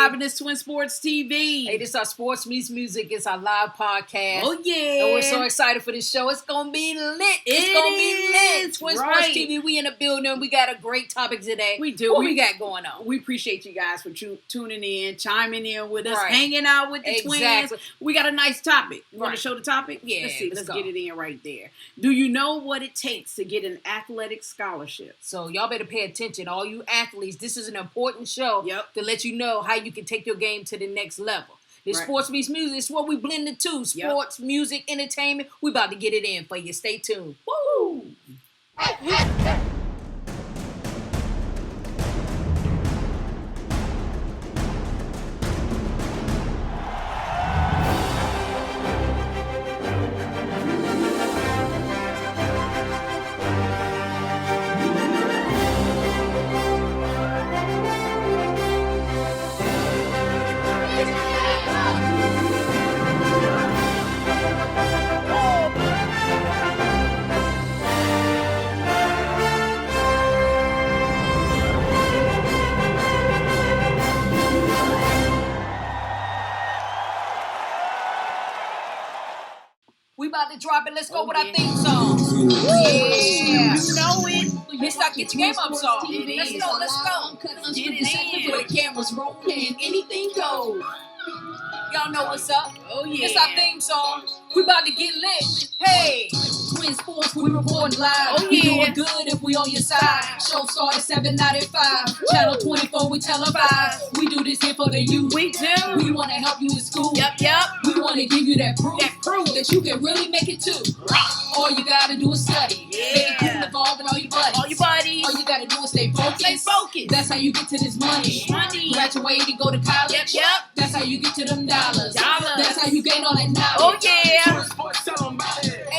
live in this Twin Sports TV. Hey, this is our Sports Meets Music. It's our live podcast. Oh, yeah. And we're so excited for this show. It's going to be lit. It's going to be lit. Twin Sports TV, we in the building. We got a great topic today. We do. What we got going on? We appreciate you guys for tuning in, chiming in with us, hanging out with the twins. We got a nice topic. You want to show the topic? Yeah. Let's see. Let's get it in right there. Do you know what it takes to get an athletic scholarship? So y'all better pay attention. All you athletes, this is an important show to let you know how you can take your game to the next level. This Sports Meets Music is what we blend the two. Sports, music, entertainment. We about to get it in for you. Stay tuned. Woo! We about to drop it. Let's go with our theme song. Yeah. You know it. Let's not get your game up song. Let's go. Let's go. Get it in. Where the cameras rolling. Anything goes. Y'all know what's up. Oh, yeah. It's our theme song. We about to get lit. Hey. Twin Sports, we reporting live. Oh, We yeah. doing good if we on your side. Show started 7:95. Channel 24, we televise. We do this here for the youth. We do. We want to help you in school. Yep. We want to give you that proof that you can really make it too. All you gotta do is study. Make it cool involving all your buddies. All your buddies. All you gotta do is stay focused. Stay focused. That's how you get to this money. Graduate and go to college. Yep. That's how you get to them dollars. That's how you gain all that knowledge. Oh, yeah.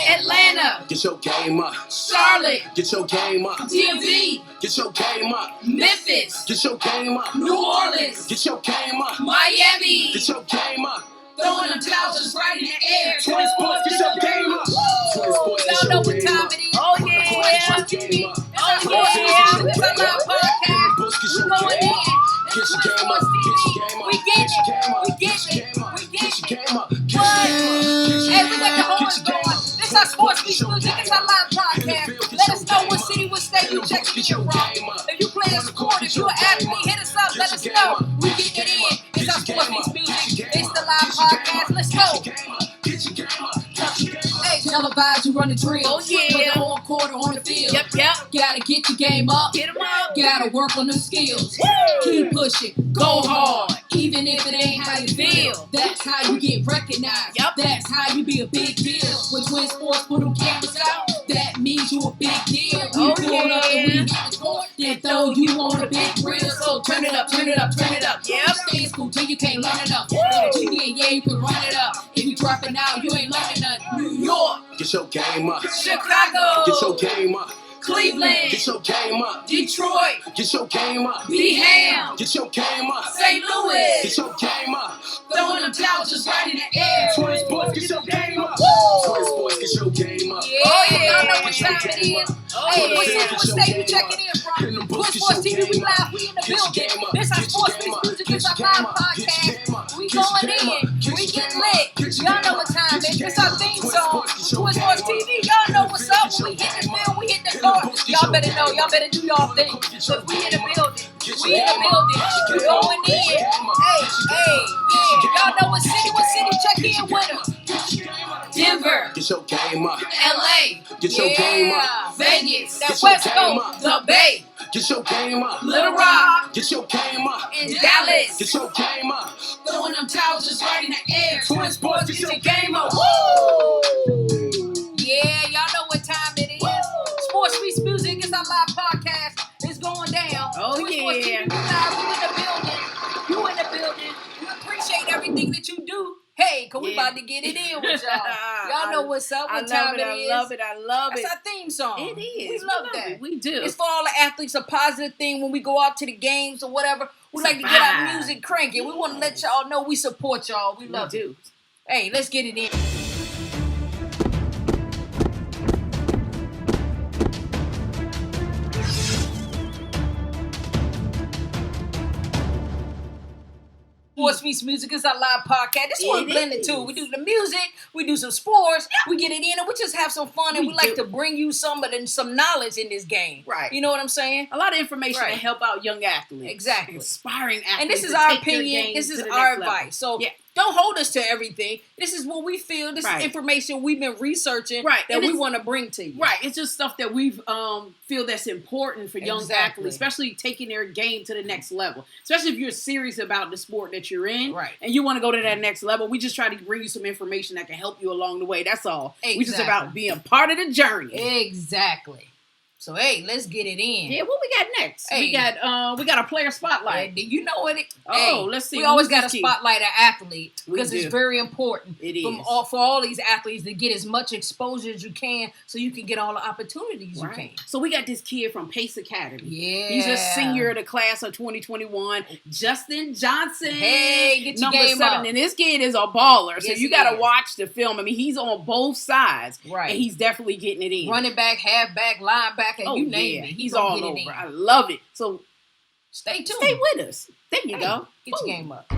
Atlanta. Get your game up. Charlotte. Get your game up. DMV. Get your game up. Memphis. Get your game up. New Orleans. Get your game up. Miami. Get your game up. Throwing them towels just right in the air. Twin Sports, get your game up. Twin Sports, get Y'all know your what game time up. it is. Oh, yeah. Twin TV. Oh, It's yeah. It's a live podcast. We going in. Get It's your Twin game up. Sports Get TV. your game up. We get Get your it. game up. We get Get your it. game up. We Get get your it. game up. Hey, we got the horns going. This our Sports Meets Music. It's our live podcast. Let us know what city, what state you checking in from. If you play a sport, if you're an athlete, hit us up. Let us know. We get it in. It's our Sports Meets Music. It's the live podcast. Let's go. Hey, televise, you run the drill. Oh, yeah. Whether on court or on the field. Yep. Gotta get your game up. Get 'em up. Gotta work on them skills. Keep pushing. Go hard. Even if it ain't how you feel. That's how you get recognized. Yep. That's how you be a big deal. When Twin Sports put them cameras out, that means you a big deal. We Oh, pull up and we yeah. hit the court, then throw you on a big reel. So turn it up, turn it up, turn it up. Yep. Stay in school till you can't learn enough. Like a GPA, yeah, you can run it up. If you drop it now, you ain't learning nothing. New York, Get your game up. Chicago, Get your game up. Cleveland, Get your game up. Detroit, Get your game up. Beham, Get your game up. St. Louis. Get your game up. Throwing them towels just right in the air. Twin Sports, get your game up. Twin Sports, get your game up. Oh, yeah. Y'all know what time it is. Oh, Hey, what yeah. city, what state you checking in from? Twin Sports TV, we live, we in the building. This our Sports Meets Music, this our live podcast. We going in, we getting lit. Y'all know what time it is. This our theme song. Twin Sports TV, y'all know what's up. When we hit the field, we hit the court. Y'all better know, y'all better do y'all thing. Cause we in the building. We in the building. We going in. Hey, yeah. Y'all know what city check in with us. Denver. Get your game up. LA. Get your game up. Vegas. That Get your West game Coast. up. The Bay. Get your game up. Little Rock. Get your game up. And Dallas. Get your game up. Throwing them towels just right in the air. Twin Sports, get your game up. Woo! Yeah, y'all know what time it is. Sports Meets Music is our live podcast. It's going down. Oh, Twin Sports yeah. TV, we live. We in the building. You in the building. We appreciate everything that you do. Hey, cause we about to get it in with y'all. Y'all know what's up, what time it is. I love it. I love it. That's our theme song. It is. We love that. We do. It's for all the athletes, a positive thing when we go out to the games or whatever. We like to get our music cranking. We want to let y'all know we support y'all. We love it. Hey, let's get it in. Sports Meets Music is our live podcast. This is what we blend it too. We do the music, we do some sports, we get it in, and we just have some fun, and we like to bring you some knowledge in this game. Right. You know what I'm saying? A lot of information to help out young athletes. Exactly. Inspiring athletes. And this is our opinion. This is our advice. So don't hold us to everything. This is what we feel. This is information we've been researching that we want to bring to you. Right. It's just stuff that we feel that's important for young athletes, especially taking their game to the next level. Especially if you're serious about the sport that you're in and you want to go to that next level. We just try to bring you some information that can help you along the way. That's all. Exactly. We just about being part of the journey. Exactly. So hey, let's get it in. Yeah, what we got next? Hey. We got a player spotlight. You know what? Let's see. We always got to spotlight an athlete because it's very important. It is for all these athletes to get as much exposure as you can, so you can get all the opportunities you can. So we got this kid from Pace Academy. Yeah, he's a senior of the class of 2021. Justin Johnson. Hey, get your game number 7, up. and this kid is a baller. So you got to watch the film. I mean, he's on both sides, and he's definitely getting it in. Running back, halfback, linebacker. You name it. He's all over. I love it. So stay tuned. Stay with us. There you go. Get your game up.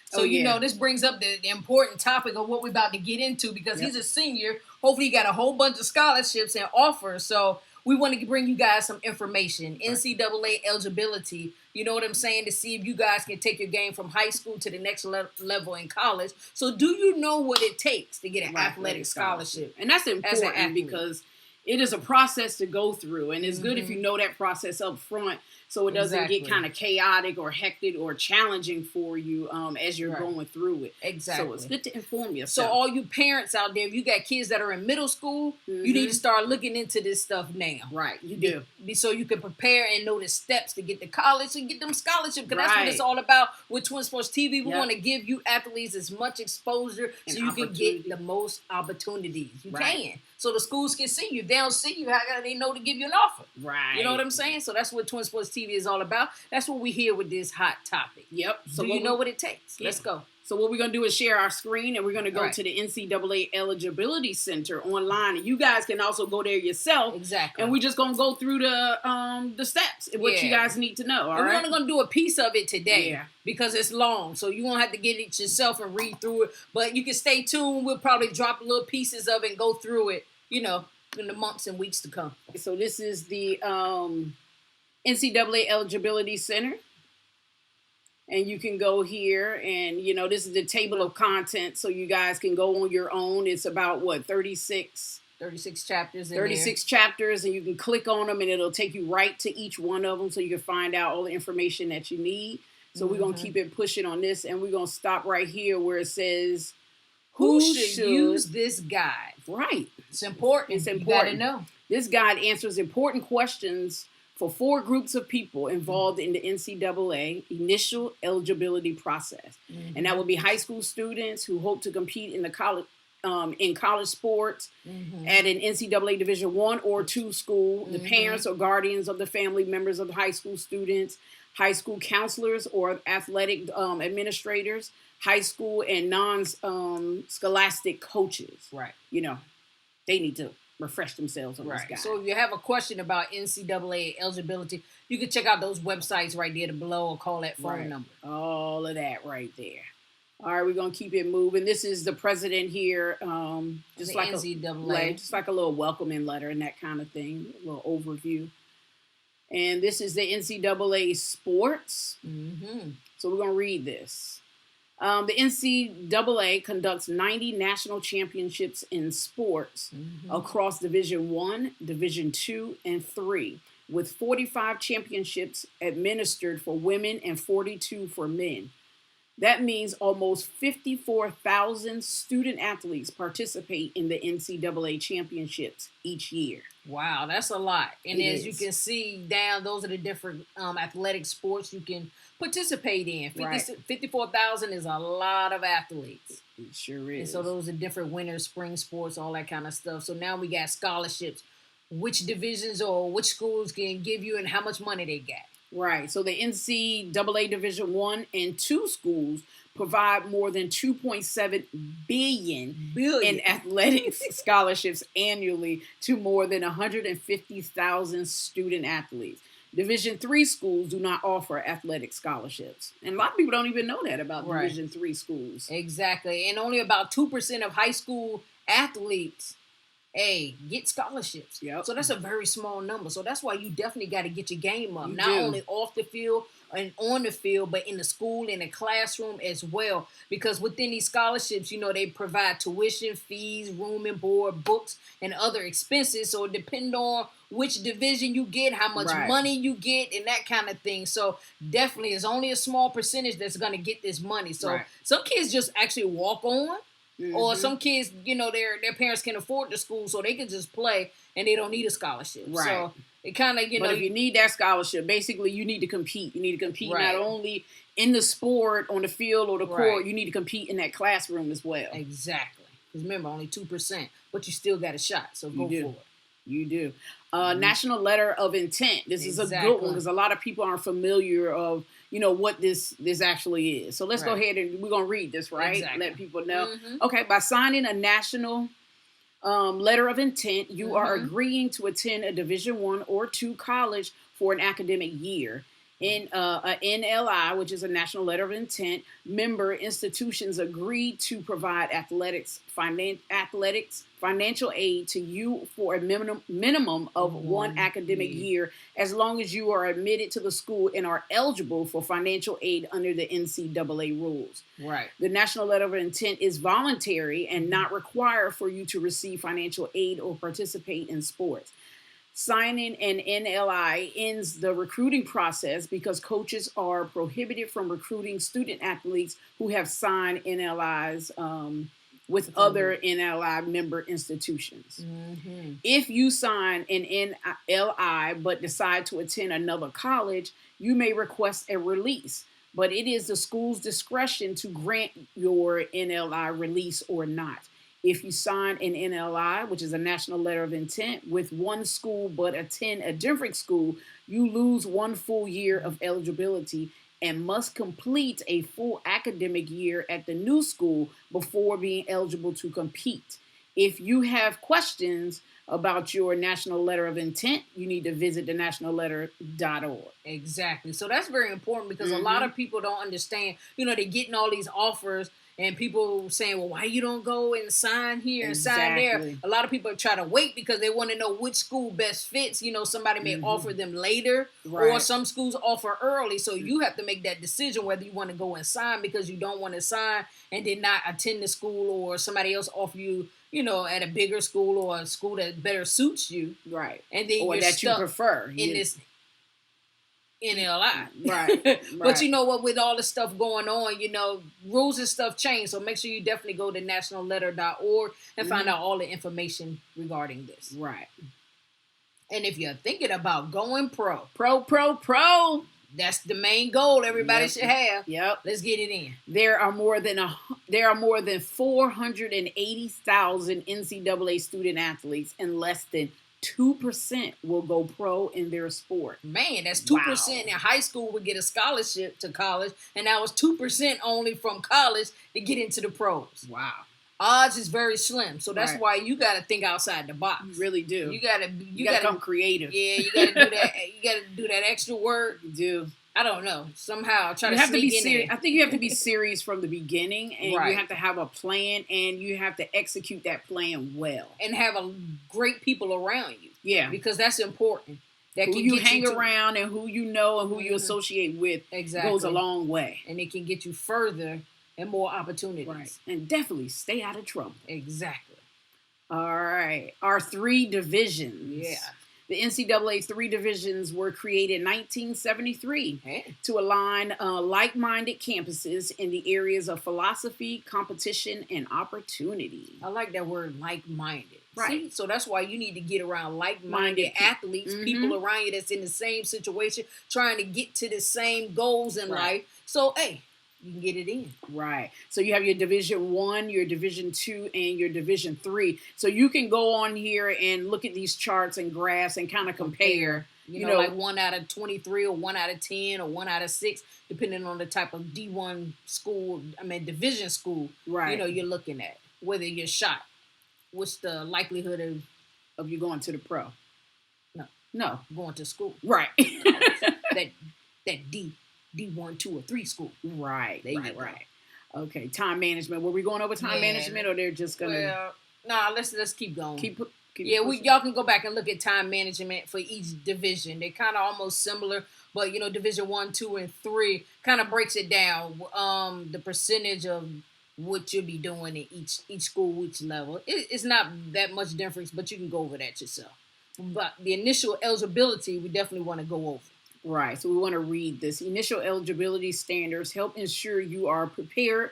So, you know, this brings up the important topic of what we're about to get into because he's a senior. Hopefully he got a whole bunch of scholarships and offers. So we want to bring you guys some information. NCAA eligibility, you know what I'm saying, to see if you guys can take your game from high school to the next level in college. So do you know what it takes to get an athletic scholarship? And that's important because it is a process to go through, and it's good if you know that process up front, so it doesn't get kind of chaotic or hectic or challenging for you as you're going through it. Exactly. So it's good to inform yourself. So all you parents out there, if you got kids that are in middle school, you need to start looking into this stuff now. Right, you do. So you can prepare and know the steps to get to college and get them scholarships. Because that's what it's all about with Twin Sports TV. We want to give you athletes as much exposure so you can get the most opportunities you can. So the schools can see you. If they don't see you, how do they know to give you an offer? Right. You know what I'm saying? So that's what Twin Sports TV is all about. That's what we hear with this hot topic. Yep. So do you know what it takes? Let's go. So what we're going to do is share our screen, and we're going to go to the NCAA Eligibility Center online. And you guys can also go there yourself. Exactly. And we're just going to go through the steps, what you guys need to know. All right? We're only going to do a piece of it today because it's long. So you won't have to get it yourself and read through it. But you can stay tuned. We'll probably drop little pieces of it and go through it, in the months and weeks to come. So this is the NCAA Eligibility Center. And you can go here and, this is the table of contents so you guys can go on your own. It's about, 36 chapters. 36 chapters, and you can click on them and it'll take you right to each one of them so you can find out all the information that you need. So we're going to keep it pushing on this, and we're going to stop right here where it says, who should use this guide? Right. It's important. It's important. You got to know. This guide answers important questions for 4 groups of people involved in the NCAA initial eligibility process. And that would be high school students who hope to compete in the college sports at an NCAA Division I or II school, the parents or guardians of the family members of the high school students, high school counselors or athletic administrators, high school and non-scholastic coaches. Right. They need to refresh themselves on this guide. So if you have a question about NCAA eligibility, you can check out those websites right there below or call that phone number. All of that right there. All right, we're going to keep it moving. This is the president here, just like NCAA. just like a little welcoming letter and that kind of thing, a little overview. And this is the NCAA sports. So we're going to read this. The NCAA conducts 90 national championships in sports across Division I, Division II, and III, with 45 championships administered for women and 42 for men. That means almost 54,000 student athletes participate in the NCAA championships each year. Wow, that's a lot. And as you can see down, those are the different athletic sports you can participate in. 54,000 is a lot of athletes. It sure is. And so those are different winter, spring sports, all that kind of stuff. So now we got scholarships. Which divisions or which schools can give you and how much money they got. Right. So the NCAA Division I and II schools provide more than $2.7 billion in athletic scholarships annually to more than 150,000 student athletes. Division III schools do not offer athletic scholarships. And a lot of people don't even know that about Division III schools. Exactly. And only about 2% of high school athletes get scholarships. So that's a very small number. So that's why you definitely got to get your game up. Not only off the field and on the field, but in the school, in the classroom as well. Because within these scholarships, they provide tuition, fees, room and board, books, and other expenses. So it depends on which division you get, how much money you get, and that kind of thing. So definitely it's only a small percentage that's going to get this money. So some kids just actually walk on. Or some kids, their parents can afford the school, so they can just play and they don't need a scholarship. So it kind of, But if you need that scholarship, basically you need to compete. You need to compete not only in the sport, on the field or the court, you need to compete in that classroom as well. Exactly. Because remember, only 2%, but you still got a shot. So go for it. You do. National Letter of Intent. This is a good one because a lot of people aren't familiar of what this actually is. So let's go ahead and we're going to read this, right? Let people know. Okay, by signing a national letter of intent, you are agreeing to attend a Division I or II college for an academic year. In a NLI, which is a National Letter of Intent, member institutions agree to provide financial aid to you for a minimum of one academic year, as long as you are admitted to the school and are eligible for financial aid under the NCAA rules. Right. The National Letter of Intent is voluntary and not required for you to receive financial aid or participate in sports. Signing an NLI ends the recruiting process because coaches are prohibited from recruiting student athletes who have signed NLIs with other NLI member institutions. Mm-hmm. If you sign an NLI but decide to attend another college, you may request a release, but it is the school's discretion to grant your NLI release or not. If you sign an NLI, which is a National Letter of Intent, with one school but attend a different school, you lose 1 full year of eligibility and must complete a full academic year at the new school before being eligible to compete. If you have questions about your National Letter of Intent, you need to visit thenationalletter.org. Exactly. So that's very important because a lot of people don't understand, they're getting all these offers and people saying, well, why you don't go and sign here and sign there? A lot of people try to wait because they want to know which school best fits. Somebody may offer them later or some schools offer early. So you have to make that decision whether you want to go and sign because you don't want to sign and then not attend the school or somebody else offer you, at a bigger school or a school that better suits you. Right. And then or you're that you prefer. In this NLI. Right. But you know what, with all the stuff going on, rules and stuff change. So make sure you definitely go to nationalletter.org and find out all the information regarding this. Right. And if you're thinking about going pro, that's the main goal everybody should have. Yep. Let's get it in. There are more than 480,000 NCAA student athletes, and less than 2% will go pro in their sport. Man, that's 2%. In high school would get a scholarship to college, and now it's 2% only from college to get into the pros. Wow. Odds is very slim, so that's why you got to think outside the box. You really do. You got to become creative. Yeah, you got to do that. You got to do that extra work. You do. I don't know. Somehow try to sneak in serious. there. I think you have to be serious from the beginning, and you have to have a plan, and you have to execute that plan well, and have great people around you. Yeah, because that's important. That who you hang around and who you know and who you associate with goes a long way, and it can get you further and more opportunities. Right, and definitely stay out of trouble. Exactly. All right, our 3 divisions. Yeah. The NCAA 3 divisions were created in 1973 to align like-minded campuses in the areas of philosophy, competition, and opportunity. I like that word, like-minded. Right. See? So that's why you need to get around like-minded athletes, people around you that's in the same situation, trying to get to the same goals in life. So, hey, you can get it in. Right. So you have your Division 1, your Division 2, and your Division 3. So you can go on here and look at these charts and graphs and kind of compare. You know, like 1 out of 23 or 1 out of 10 or 1 out of 6, depending on the type of D1 school, division school, you're looking at. Whether you're shot. What's the likelihood of you going to the pro? No. Going to school. Right. that D1, 2, or 3 school. Right. Right. Okay. Time management. Were we going over time management, or they're just gonna? Well, let's keep going. Keep y'all can go back and look at time management for each division. They're kind of almost similar, but Division 1, 2, and 3 kind of breaks it down. The percentage of what you'll be doing in each school, each level. It's not that much difference, but you can go over that yourself. But the initial eligibility, we definitely want to go over. Right. So we want to read this. Initial eligibility standards help ensure you are prepared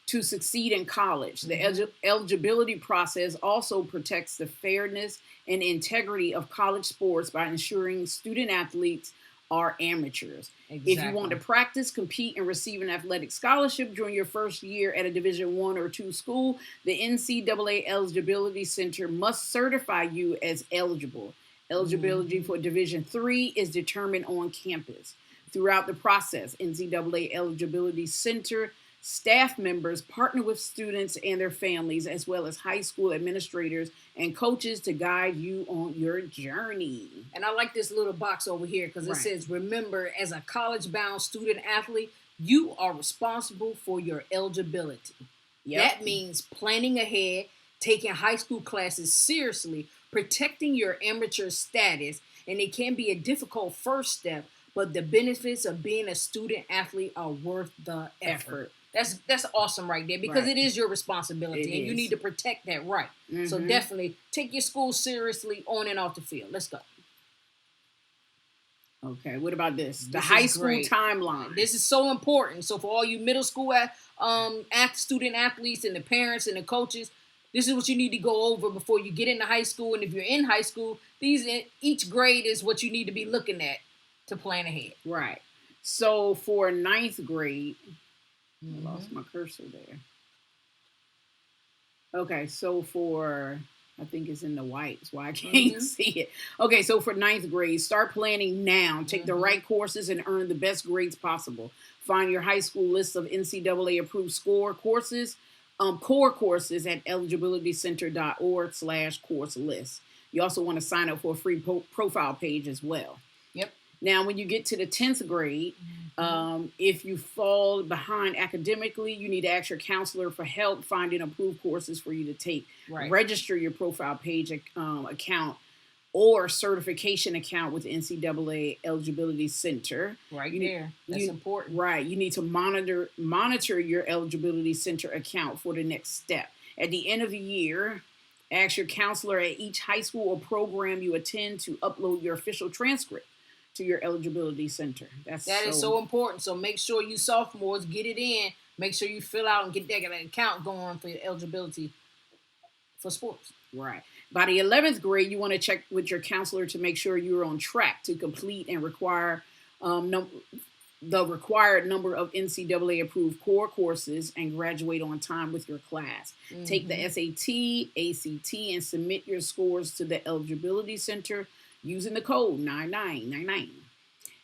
to succeed in college. The eligibility process also protects the fairness and integrity of college sports by ensuring student athletes are amateurs. Exactly. If you want to practice, compete, and receive an athletic scholarship during your first year at a Division 1 or 2 school, the NCAA Eligibility Center must certify you as eligible. Eligibility for Division 3 is determined on campus. Throughout the process, NCAA Eligibility Center Staff members partner with students and their families, as well as high school administrators and coaches to guide you on your journey. And I like this little box over here because it says, remember, as a college-bound student athlete, you are responsible for your eligibility. That means planning ahead, taking high school classes seriously, protecting your amateur status, and it can be a difficult first step, but the benefits of being a student athlete are worth the effort. That's awesome right there because it is your responsibility and you need to protect that right. So definitely take your school seriously on and off the field. Let's go. Okay, what about this? The high school timeline. This is so important. So for all you middle school student athletes and the parents and the coaches, this is what you need to go over before you get into high school. And if you're in high school, each grade is what you need to be looking at to plan ahead. Right. So for 9th grade, I lost my cursor there. Okay, so I think it's in the white. That's why I can't see it. Okay, so for 9th grade, start planning now. Take the right courses and earn the best grades possible. Find your high school list of NCAA approved core courses at eligibilitycenter.org/course list. You also want to sign up for a free profile page as well. Yep. Now, when you get to the 10th grade, if you fall behind academically, you need to ask your counselor for help finding approved courses for you to take. Right. Register your profile page account or certification account with NCAA Eligibility Center. That's important. Right. You need to monitor your Eligibility Center account for the next step. At the end of the year, ask your counselor at each high school or program you attend to upload your official transcript to your Eligibility Center. That is so important. So make sure you sophomores get it in. Make sure you fill out and get that account going for your eligibility for sports. Right. By the 11th grade, you want to check with your counselor to make sure you're on track to complete and the required number of NCAA approved core courses and graduate on time with your class. Take the SAT, ACT, and submit your scores to the Eligibility Center using the code 9999.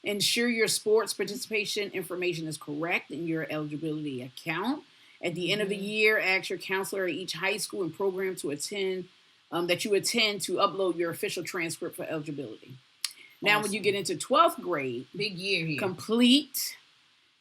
Ensure your sports participation information is correct in your eligibility account. At the end of the year, ask your counselor at each high school and program to attend to upload your official transcript for eligibility. Now, when you get into 12th grade, big year here. Complete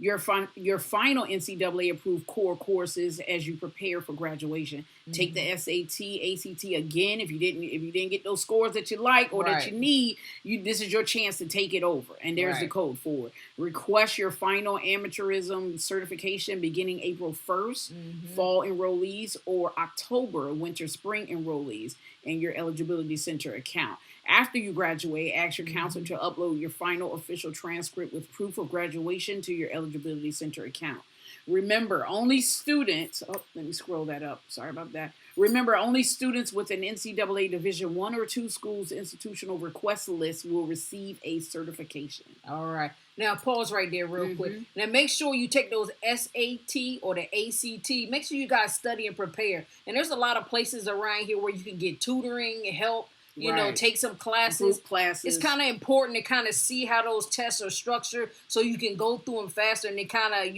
your final NCAA approved core courses as you prepare for graduation. Take the SAT, ACT again. If you didn't get those scores that you like or that you need, this is your chance to take it over. And there's the code for it. Request your final amateurism certification beginning April 1st, fall enrollees, or October, winter, spring enrollees in your Eligibility Center account. After you graduate, ask your counselor to upload your final official transcript with proof of graduation to your Eligibility Center account. Remember, only students, let me scroll that up. Sorry about that. Remember, only students with an NCAA Division 1 or 2 schools institutional request list will receive a certification. All right. Now, pause right there real quick. Now, make sure you take those SAT or the ACT. Make sure you guys study and prepare. And there's a lot of places around here where you can get tutoring and help. You know, take some classes. It's kind of important to kind of see how those tests are structured so you can go through them faster and you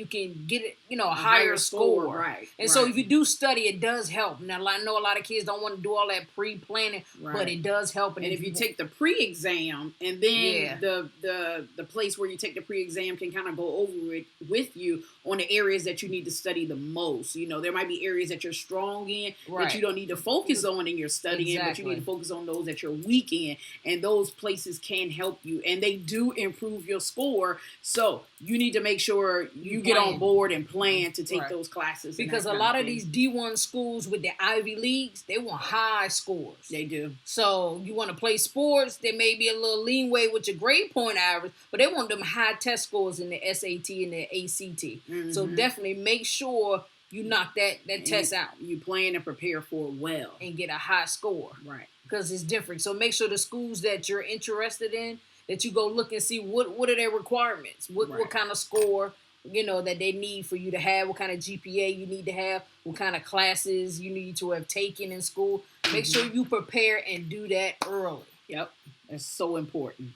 can get it, a higher score. Right. And so if you do study, it does help. Now, I know a lot of kids don't want to do all that pre-planning, but it does help. And if you take the pre-exam and then the place where you take the pre-exam can kind of go over it with you on the areas that you need to study the most. There might be areas that you're strong in that you don't need to focus on in your studying, but you need to focus on those that you're weak in, and those places can help you, and they do improve your score. So you need to make sure you get on board and plan to take those classes. Because a lot of these D1 schools with the Ivy Leagues, they want high scores. They do. So you want to play sports, there may be a little leeway with your grade point average, but they want them high test scores in the SAT and the ACT. So definitely make sure you knock that test out. You plan and prepare for it well. And get a high score. Right. Because it's different. So make sure the schools that you're interested in, that you go look and see what are their requirements. What kind of score, that they need for you to have. What kind of GPA you need to have. What kind of classes you need to have taken in school. Make sure you prepare and do that early. Yep. That's so important.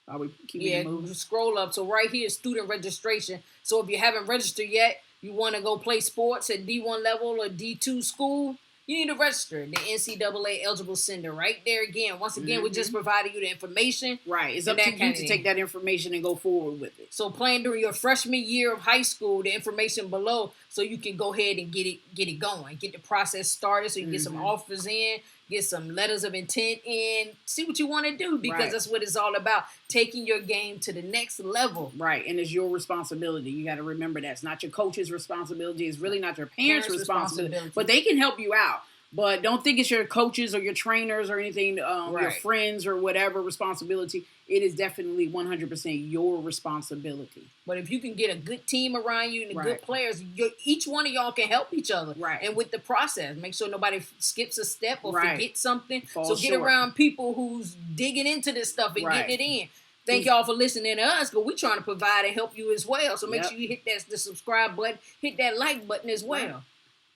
Are we keeping it moving? Scroll up. So right here is student registration. So if you haven't registered yet, you want to go play sports at D1 level or D2 school, you need to register the NCAA eligible center right there again. Once again, we're just providing you the information. Right. It's up to you to take that information and go forward with it. So playing during your freshman year of high school, the information below, so you can go ahead and get it going, get the process started, so you can get some offers in, get some letters of intent in, see what you want to do, because that's what it's all about, taking your game to the next level. Right, and it's your responsibility. You got to remember that. It's not your coach's responsibility. It's really not your parents' responsibility. But they can help you out. But don't think it's your coaches or your trainers or anything, your friends or whatever responsibility. It is definitely 100% your responsibility. But if you can get a good team around you and good players, each one of y'all can help each other. Right. And with the process, make sure nobody skips a step or forgets something. Get around people who's digging into this stuff and getting it in. Thank y'all for listening to us, but we're trying to provide and help you as well. So make sure you hit the subscribe button, hit that like button as well. Right.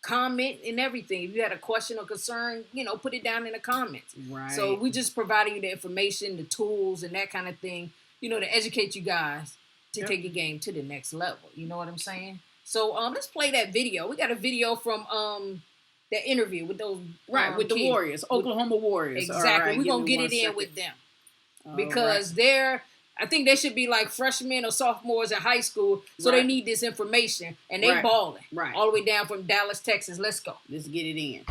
Comment and everything. If you had a question or concern, put it down in the comments. Right. So we just providing you the information, the tools, and that kind of thing, to educate you guys to take your game to the next level. You know what I'm saying? So let's play that video. We got a video from that interview with those with the Warriors, Oklahoma Warriors. Exactly. We're gonna get it in with them because I think they should be like freshmen or sophomores in high school, so they need this information, and they balling all the way down from Dallas, Texas. Let's go. Let's get it in.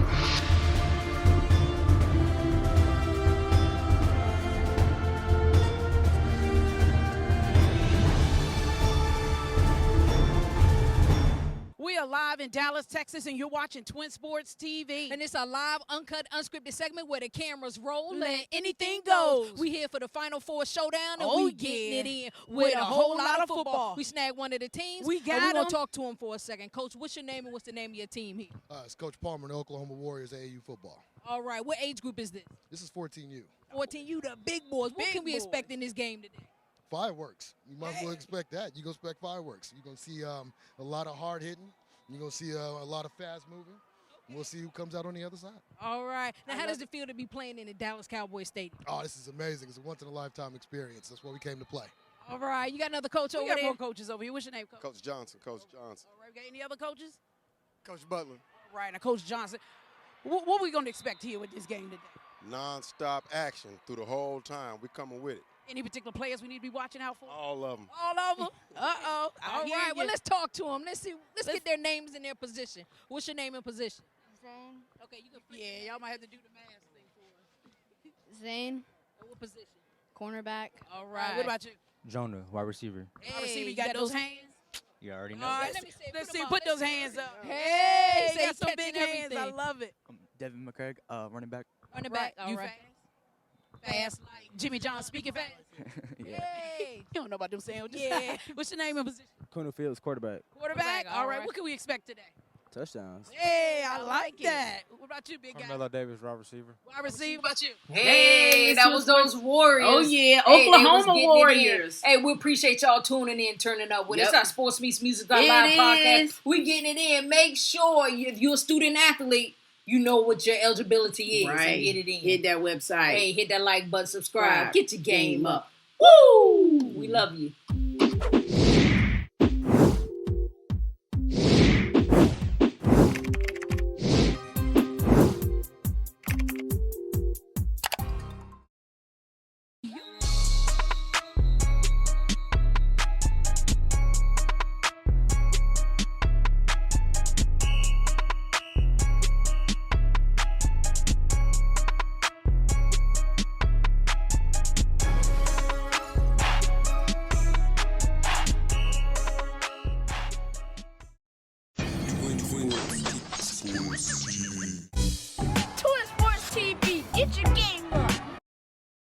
We are live in Dallas, Texas, and you're watching Twin Sports TV. And it's a live, uncut, unscripted segment where the cameras roll and anything goes. We here for the Final Four showdown, and we getting it in with a whole lot of football. We snagged one of the teams. We got We're going to talk to him for a second. Coach, what's your name and what's the name of your team here? It's Coach Palmer, the Oklahoma Warriors, AAU football. All right. What age group is this? This is 14U. 14U, the big boys. What can we expect in this game today? Fireworks. You might as well expect that. You're going to expect fireworks. You're going to see a lot of hard hitting. You're going to see a lot of fast moving. We'll see who comes out on the other side. All right. Now, how does it feel to be playing in the Dallas Cowboys Stadium? Oh, this is amazing. It's a once-in-a-lifetime experience. That's why we came to play. All right. You got another coach over there? We got more coaches over here. What's your name, Coach? Coach Johnson. Coach Johnson. All right. We got any other coaches? Coach Butler. All right. Now, Coach Johnson, what are we going to expect here with this game today? Non-stop action through the whole time. We're coming with it. Any particular players we need to be watching out for? All of them. All of them? Uh-oh. All right. Well, let's talk to them. Let's get their names and their position. What's your name and position? Zane. Okay, you can. Yeah, y'all might have to do the math thing for us. Zane. What position? Cornerback. All right. What about you? Jonah, wide receiver. Wide receiver. You got those hands? You already know. All right. Let's see. Put those hands up. Hey, you got some big hands. I love it. Devin McCraig, running back. Running back. You fast? Fast like Jimmy John speaking fast? Yeah. Hey. You don't know about them sandwiches. Yeah. What's your name and position? Quinn Fields, quarterback. Quarterback? All right. What can we expect today? Touchdowns. Hey, I like that. What about you, big guy? Carmelo Davis, wide receiver. Wide receiver. What about you? Hey, that was those Warriors. Oh, yeah. Oklahoma Warriors. Hey, we appreciate y'all tuning in, turning up with us. It's our Sports Meets Music Live It podcast. is. We getting it in. Make sure if you're a student athlete, you know what your eligibility is and get it in. Hit that website. Hey, hit that like button, subscribe. Right. Get your game up. Woo! We love you.